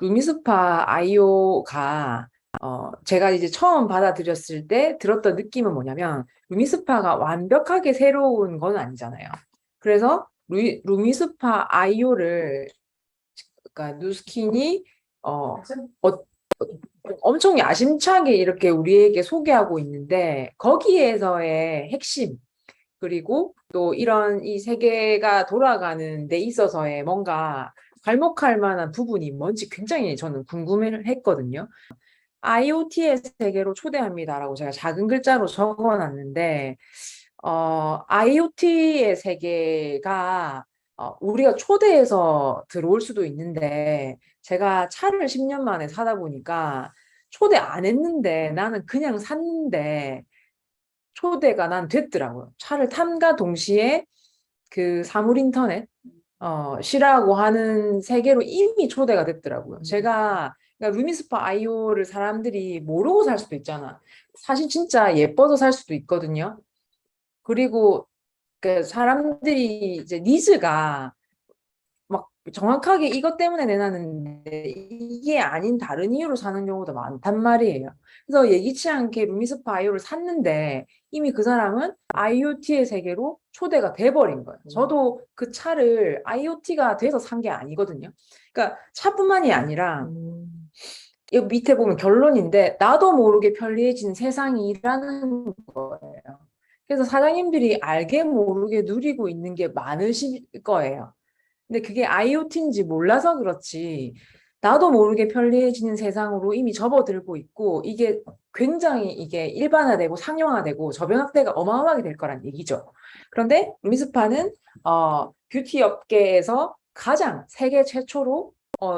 루미스파 아이오가 제가 이제 처음 받아들였을 때 들었던 느낌은 뭐냐면 루미스파가 완벽하게 새로운 건 아니잖아요. 그래서 루미스파 아이오를 그러니까 누스킨이 엄청 야심차게 이렇게 우리에게 소개하고 있는데 거기에서의 핵심 그리고 또 이런 이 세계가 돌아가는 데 있어서의 뭔가 괄목할 만한 부분이 뭔지 굉장히 저는 궁금했거든요. IoT의 세계로 초대합니다라고 제가 작은 글자로 적어놨는데, IoT의 세계가 우리가 초대해서 들어올 수도 있는데, 제가 차를 10년 만에 사다 보니까 초대 안 했는데 나는 그냥 샀는데 초대가 난 됐더라고요. 차를 탐과 동시에 그 사물 인터넷, 시라고 하는 세계로 이미 초대가 됐더라고요. 제가 그러니까 루미스파 아이오를 사람들이 모르고 살 수도 있잖아. 사실 진짜 예뻐서 살 수도 있거든요. 그리고 그 사람들이 이제 니즈가 막 정확하게 이것 때문에 내놨는데 이게 아닌 다른 이유로 사는 경우도 많단 말이에요. 그래서 예기치 않게 루미스파 아이오를 샀는데 이미 그 사람은 IoT의 세계로 초대가 돼버린 거예요. 저도 그 차를 IoT가 돼서 산 게 아니거든요. 그러니까 차뿐만이 아니라 여기 밑에 보면 결론인데 나도 모르게 편리해진 세상이라는 거예요. 그래서 사장님들이 알게 모르게 누리고 있는 게 많으실 거예요. 근데 그게 IoT인지 몰라서 그렇지. 나도 모르게 편리해지는 세상으로 이미 접어들고 있고, 이게 굉장히 이게 일반화되고 상용화되고 저변 확대가 어마어마하게 될 거란 얘기죠. 그런데 루미스파는 뷰티 업계에서 가장 세계 최초로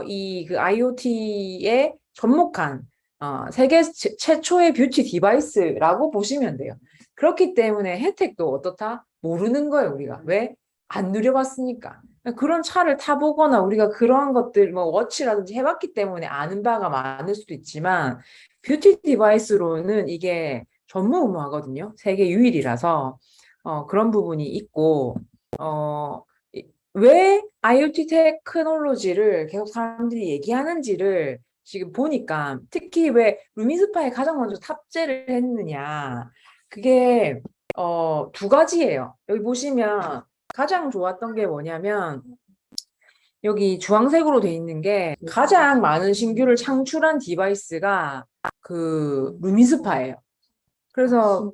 이 그 IoT에 접목한 세계 최초의 뷰티 디바이스라고 보시면 돼요. 그렇기 때문에 혜택도 어떻다? 모르는 거예요, 우리가. 왜? 안 누려봤으니까. 그런 차를 타보거나 우리가 그러한 것들, 뭐, 워치라든지 해봤기 때문에 아는 바가 많을 수도 있지만, 뷰티 디바이스로는 이게 전무후무하거든요. 세계 유일이라서, 그런 부분이 있고, 어, 왜 IoT 테크놀로지를 계속 사람들이 얘기하는지를 지금 보니까, 특히 왜 루미스파에 가장 먼저 탑재를 했느냐, 그게, 두 가지예요. 여기 보시면, 가장 좋았던 게 뭐냐면 여기 주황색으로 돼 있는 게 가장 많은 신규를 창출한 디바이스가 그 루미스파예요. 그래서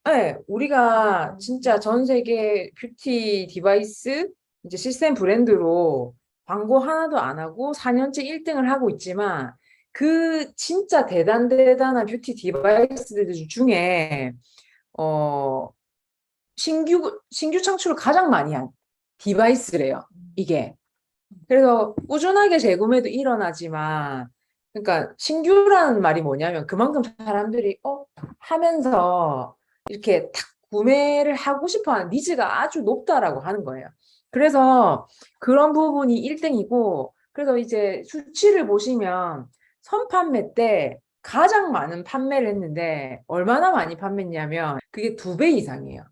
네, 우리가 진짜 전 세계 뷰티 디바이스 이제 시스템 브랜드로 광고 하나도 안 하고 4년째 1등을 하고 있지만 그 진짜 대단한 뷰티 디바이스들 중에 어 신규 창출을 가장 많이 한 디바이스래요. 이게. 그래서 꾸준하게 재구매도 일어나지만, 그러니까 신규라는 말이 뭐냐면 그만큼 사람들이 하면서 이렇게 탁 구매를 하고 싶어 하는 니즈가 아주 높다라고 하는 거예요. 그래서 그런 부분이 1등이고, 그래서 이제 수치를 보시면 선판매 때 가장 많은 판매를 했는데 얼마나 많이 판매했냐면 그게 2배 이상이에요.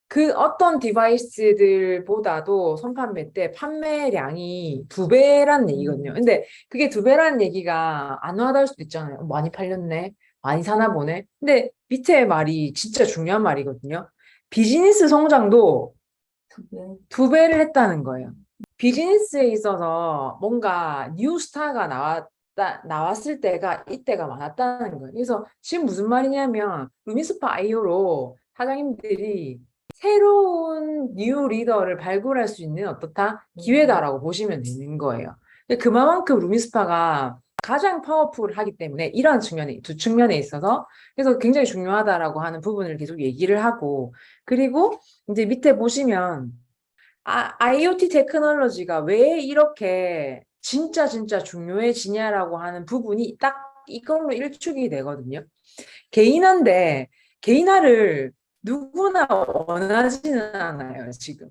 그 어떤 디바이스들보다도 선판매 때 판매량이 2배라는 얘기거든요. 근데 그게 2배라는 얘기가 안 와닿을 수도 있잖아요. 많이 팔렸네. 많이 사나 보네. 근데 밑에 말이 진짜 중요한 말이거든요. 비즈니스 성장도 2배를 했다는 거예요. 비즈니스에 있어서 뭔가 뉴스타가 나왔을 때가 이때가 많았다는 거예요. 그래서 지금 무슨 말이냐면 루미스파 아이오로 사장님들이 새로운 뉴 리더를 발굴할 수 있는 어떻다 기회다라고 보시면 되는 거예요. 근데 그만큼 루미스파가 가장 파워풀하기 때문에 이러한 측면에 두 측면에 있어서 그래서 굉장히 중요하다라고 하는 부분을 계속 얘기를 하고 그리고 이제 밑에 보시면 IoT 테크놀로지가 왜 이렇게 진짜 중요해지냐라고 하는 부분이 딱 이걸로 일축이 되거든요. 개인화인데 개인화를 누구나 원하지는 않아요, 지금.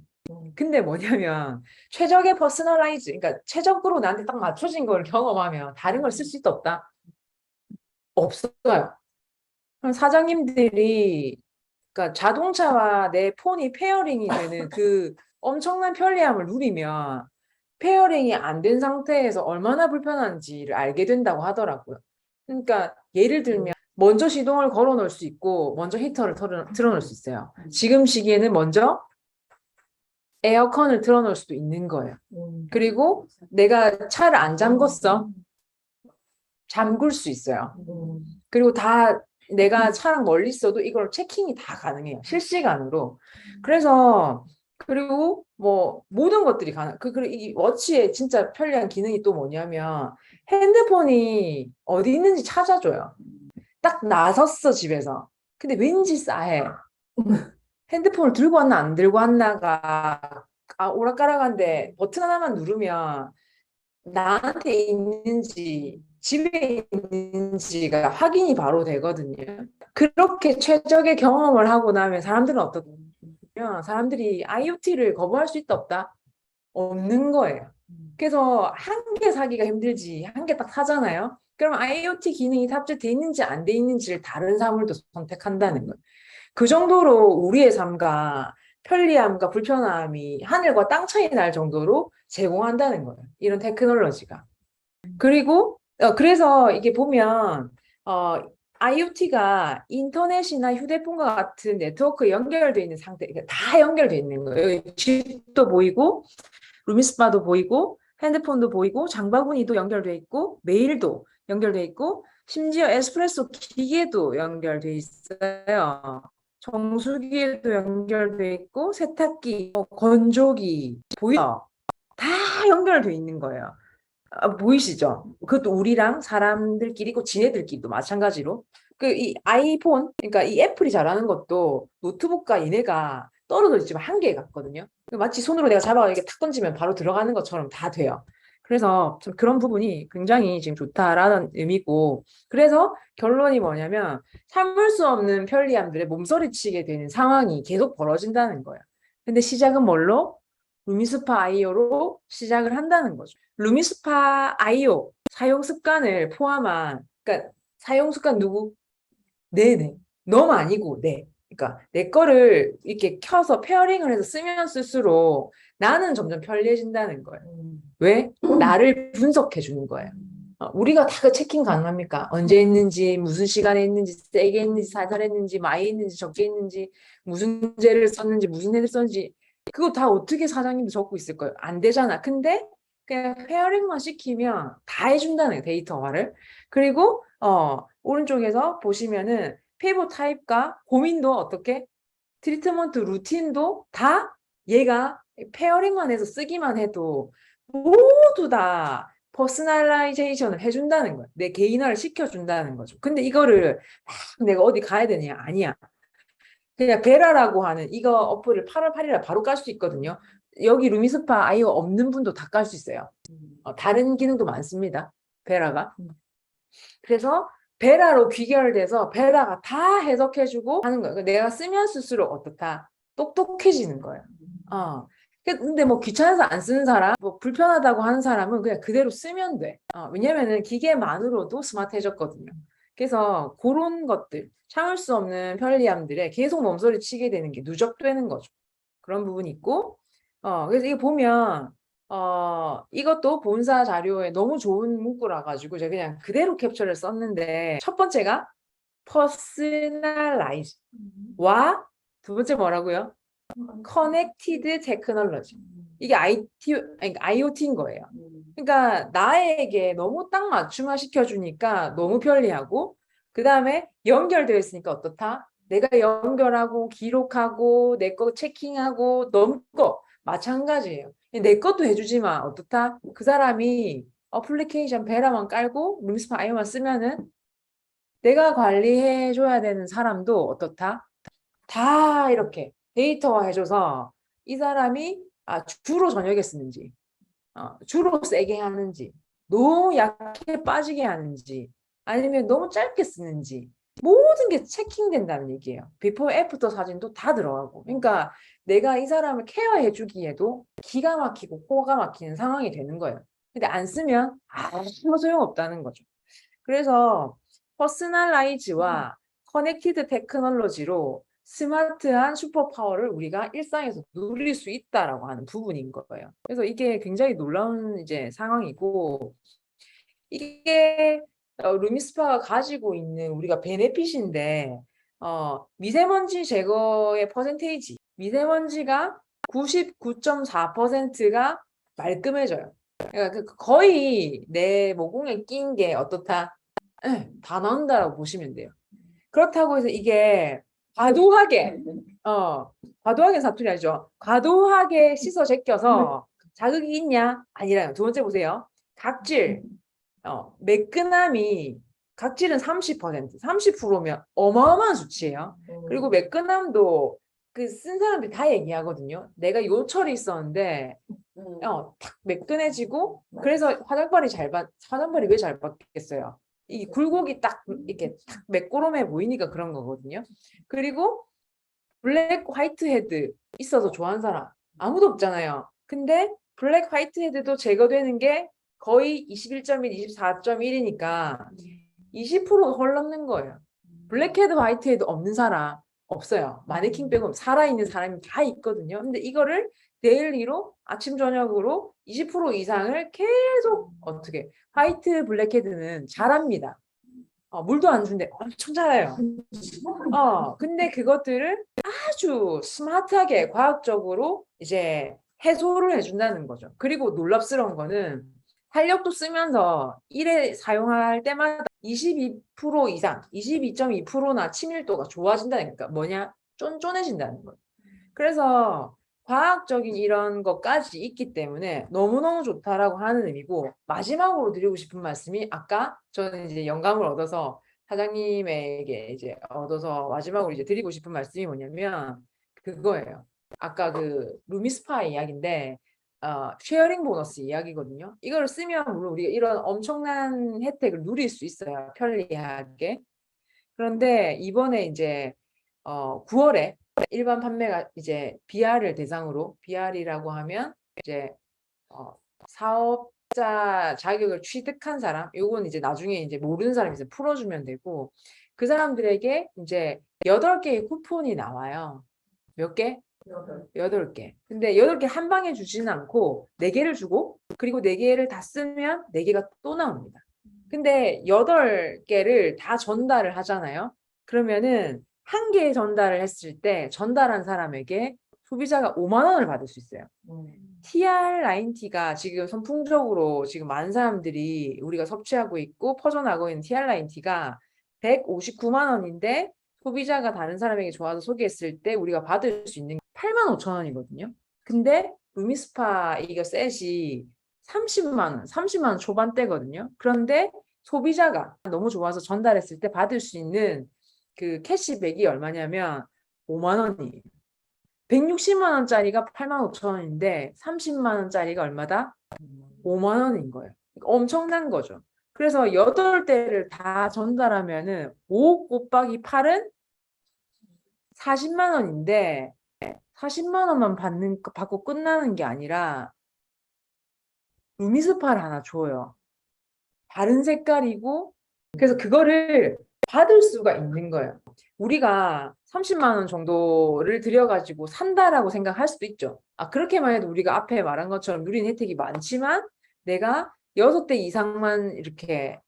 근데 뭐냐면 최적의 퍼스널라이즈, 그러니까 최적으로 나한테 딱 맞춰진 걸 경험하면 다른 걸 쓸 수도 없다? 없어요. 그럼 사장님들이 그러니까 자동차와 내 폰이 페어링이 되는 그 엄청난 편리함을 누리면 페어링이 안 된 상태에서 얼마나 불편한지를 알게 된다고 하더라고요. 그러니까 예를 들면 먼저 시동을 걸어 놓을 수 있고 먼저 히터를 틀어 놓을 수 있어요. 지금 시기에는 먼저 에어컨을 틀어 놓을 수도 있는 거예요. 그리고 내가 차를 안 잠궜어. 잠글 수 있어요. 그리고 다 내가 차랑 멀리 있어도 이걸 체킹이 다 가능해요. 실시간으로. 그래서 그리고 뭐 모든 것들이 가능. 그리고 이 워치의 진짜 편리한 기능이 또 뭐냐면 핸드폰이 어디 있는지 찾아줘요. 딱 나섰어 집에서. 근데 왠지 싸해. 핸드폰을 들고 왔나 안 들고 왔나가 오락가락한데 버튼 하나만 누르면 나한테 있는지 집에 있는지가 확인이 바로 되거든요. 그렇게 최적의 경험을 하고 나면 사람들은 어떻냐면 사람들이 IoT를 거부할 수 있다 없다? 없는 거예요. 그래서 한 개 사기가 힘들지 한 개 딱 사잖아요. 그럼 IoT 기능이 탑재돼 있는지 안 돼 있는지를 다른 사물도 선택한다는 거예요. 그 정도로 우리의 삶과 편리함과 불편함이 하늘과 땅 차이 날 정도로 제공한다는 거예요. 이런 테크놀로지가. 그리고 그래서 이게 보면 IoT가 인터넷이나 휴대폰과 같은 네트워크에 연결되어 있는 상태, 그러니까 다 연결되어 있는 거예요. 집도 보이고 루미스파도 보이고 핸드폰도 보이고 장바구니도 연결돼 있고 메일도 연결돼 있고 심지어 에스프레소 기계도 연결돼 있어요. 정수기에도 연결돼 있고 세탁기, 건조기 보이죠? 다 연결돼 있는 거예요. 보이시죠? 그것도 우리랑 사람들끼리 고 지네들끼리도 마찬가지로 그 이 아이폰 그러니까 이 애플이 잘하는 것도 노트북과 얘네가 떨어져 있지만 한계에 갔거든요. 마치 손으로 내가 잡아 이렇게 탁 던지면 바로 들어가는 것처럼 다 돼요. 그래서 좀 그런 부분이 굉장히 지금 좋다라는 의미고 그래서 결론이 뭐냐면 참을 수 없는 편리함들에 몸서리치게 되는 상황이 계속 벌어진다는 거예요. 근데 시작은 뭘로? 루미스파 아이오로 시작을 한다는 거죠. 루미스파 아이오 사용 습관을 포함한 그러니까 사용 습관 누구? 네네. 너무 아니고 네. 그러니까 내 거를 이렇게 켜서 페어링을 해서 쓰면 쓸수록 나는 점점 편리해진다는 거예요. 왜? 나를 분석해 주는 거예요. 우리가 다 그 체킹 가능합니까? 언제 했는지, 무슨 시간에 했는지, 세게 했는지, 살살 했는지, 많이 했는지, 적게 했는지, 무슨 죄를 썼는지, 무슨 해를 썼는지, 그거 다 어떻게 사장님도 적고 있을 거예요? 안 되잖아. 근데 그냥 페어링만 시키면 다 해준다는 거예요, 데이터화를. 그리고 오른쪽에서 보시면은 페이버 타입과 고민도 어떻게 트리트먼트 루틴도 다 얘가 페어링만 해서 쓰기만 해도 모두 다 퍼스널라이제이션을 해준다는 거야. 내 개인화를 시켜준다는 거죠. 근데 이거를 내가 어디 가야 되냐? 아니야. 그냥 베라라고 하는 이거 어플을 8월 8일에 바로 깔 수 있거든요. 여기 루미스파 아이오 없는 분도 다 깔 수 있어요. 다른 기능도 많습니다. 베라가. 그래서 베라로 귀결돼서 베라가 다 해석해주고 하는 거예요. 내가 쓰면 쓸수록 어떻다? 똑똑해지는 거예요. 근데 뭐 귀찮아서 안 쓰는 사람, 뭐 불편하다고 하는 사람은 그냥 그대로 쓰면 돼. 왜냐면은 기계만으로도 스마트해졌거든요. 그래서 그런 것들, 참을 수 없는 편리함들에 계속 몸소리 치게 되는 게 누적되는 거죠. 그런 부분이 있고, 그래서 이게 보면 이것도 본사 자료에 너무 좋은 문구라 가지고 제가 그냥 그대로 캡처를 썼는데 첫 번째가 퍼스널라이즈와 두 번째 뭐라고요? 커넥티드 테크놀로지. 이게 IoT인 거예요. 그러니까 나에게 너무 딱 맞춤화 시켜주니까 너무 편리하고 그 다음에 연결되어 있으니까 어떻다? 내가 연결하고 기록하고 내 거 체킹하고 너무 거 마찬가지예요. 내 것도 해주지만 어떻다? 그 사람이 어플리케이션 베라만 깔고 루미스파 아이오만 쓰면은 내가 관리해줘야 되는 사람도 어떻다? 다 이렇게 데이터화 해줘서 이 사람이 주로 저녁에 쓰는지 주로 세게 하는지 너무 약해 빠지게 하는지 아니면 너무 짧게 쓰는지 모든 게 체킹된다는 얘기예요. 비포 애프터 사진도 다 들어가고 그러니까 내가 이 사람을 케어해 주기에도 기가 막히고 코가 막히는 상황이 되는 거예요. 근데 안 쓰면 아무 소용없다는 거죠. 그래서 퍼스널라이즈와 커넥티드 테크놀로지로 스마트한 슈퍼파워를 우리가 일상에서 누릴 수 있다라고 하는 부분인 거예요. 그래서 이게 굉장히 놀라운 이제 상황이고, 이게 루미스파가 가지고 있는 우리가 베네핏인데, 미세먼지 제거의 퍼센테이지, 미세먼지가 99.4%가 말끔해져요. 그러니까 거의 내 모공에 낀 게 어떻다? 다 나온다라고 보시면 돼요. 그렇다고 해서 이게 과도하게, 과도하게 사투리 하죠. 과도하게 씻어 제껴서 자극이 있냐? 아니라요. 두 번째 보세요. 각질, 매끈함이, 각질은 30%, 30%면 어마어마한 수치예요. 그리고 매끈함도 그 쓴 사람들이 다 얘기하거든요. 내가 요철이 있었는데, 탁 매끈해지고, 그래서 화장발이 왜 잘 받겠어요? 이 굴곡이 딱 이렇게 탁 매끄러움해 보이니까 그런 거거든요. 그리고 블랙 화이트 헤드 있어서 좋아하는 사람 아무도 없잖아요. 근데 블랙 화이트 헤드도 제거되는 게 거의 21.1, 24.1이니까 20%가 헐렁는 거예요. 블랙 헤드, 화이트 헤드 없는 사람 없어요. 마네킹 빼고 살아있는 사람이 다 있거든요. 근데 이거를 데일리로 아침 저녁으로 20% 이상을 계속 어떻게 화이트 블랙 헤드는 잘합니다. 물도 안 준대 엄청 잘해요. 근데 그것들을 아주 스마트하게 과학적으로 이제 해소를 해준다는 거죠. 그리고 놀랍스러운 거는 탄력도 쓰면서 일에 사용할 때마다 22% 이상, 22.2%나 친밀도가 좋아진다니까. 뭐냐? 쫀쫀해진다는 거예요. 그래서 과학적인 이런 것까지 있기 때문에 너무너무 좋다라고 하는 의미고, 마지막으로 드리고 싶은 말씀이, 아까 저는 이제 영감을 얻어서 사장님에게 이제 얻어서 마지막으로 이제 드리고 싶은 말씀이 뭐냐면 그거예요. 아까 그 루미스파 이야기인데, 쉐어링 보너스 이야기거든요. 이걸 쓰면 물론 우리가 이런 엄청난 혜택을 누릴 수 있어요. 편리하게. 그런데 이번에 이제 9월에 일반 판매가 이제 BR을 대상으로, BR이라고 하면 이제 사업자 자격을 취득한 사람, 요건 이제 나중에 이제 모르는 사람이 이제 풀어주면 되고, 그 사람들에게 이제 8개의 쿠폰이 나와요. 몇 개? 8개. 근데 8개 한 방에 주지는 않고 4개를 주고, 그리고 4개를 다 쓰면 4개가 또 나옵니다. 근데 8개를 다 전달을 하잖아요. 그러면은 한 개 전달을 했을 때 전달한 사람에게 소비자가 5만 원을 받을 수 있어요. TR 라인티가 지금 선풍적으로 지금 많은 사람들이 우리가 섭취하고 있고 퍼져나가고 있는 TR 라인티가 159만 원인데, 소비자가 다른 사람에게 좋아서 소개했을 때 우리가 받을 수 있는 8만 5천 원이거든요. 근데 루미스파 이거 셋이 30만 원 초반대거든요. 그런데 소비자가 너무 좋아서 전달했을 때 받을 수 있는 그 캐시백이 얼마냐면 5만 원이에요. 160만 원짜리가 8만 5천 원인데 30만 원짜리가 얼마다? 5만 원인 거예요. 엄청난 거죠. 그래서 8대를 다 전달하면은 5 곱하기 8은 40만 원인데, 40만 원만 받고 끝나는 게 아니라 루미스파를 하나 줘요. 다른 색깔이고, 그래서 그거를 받을 수가 있는 거예요. 우리가 30만 원 정도를 들여가지고 산다라고 생각할 수도 있죠. 그렇게만 해도 우리가 앞에 말한 것처럼 누린 혜택이 많지만, 내가 6대 이상만 이렇게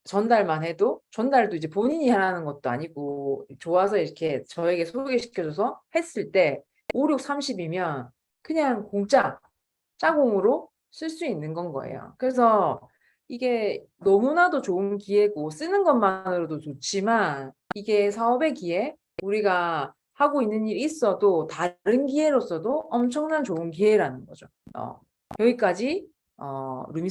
전달만 해도, 전달도 이제 본인이 하라는 것도 아니고 좋아서 이렇게 저에게 소개시켜줘서 했을 때 5, 6, 30이면 그냥 공짜 짜공으로 쓸 수 있는 건 거예요. 그래서 이게 너무나도 좋은 기회고 쓰는 것만으로도 좋지만, 이게 사업의 기회, 우리가 하고 있는 일이 있어도 다른 기회로서도 엄청난 좋은 기회라는 거죠. 여기까지 루미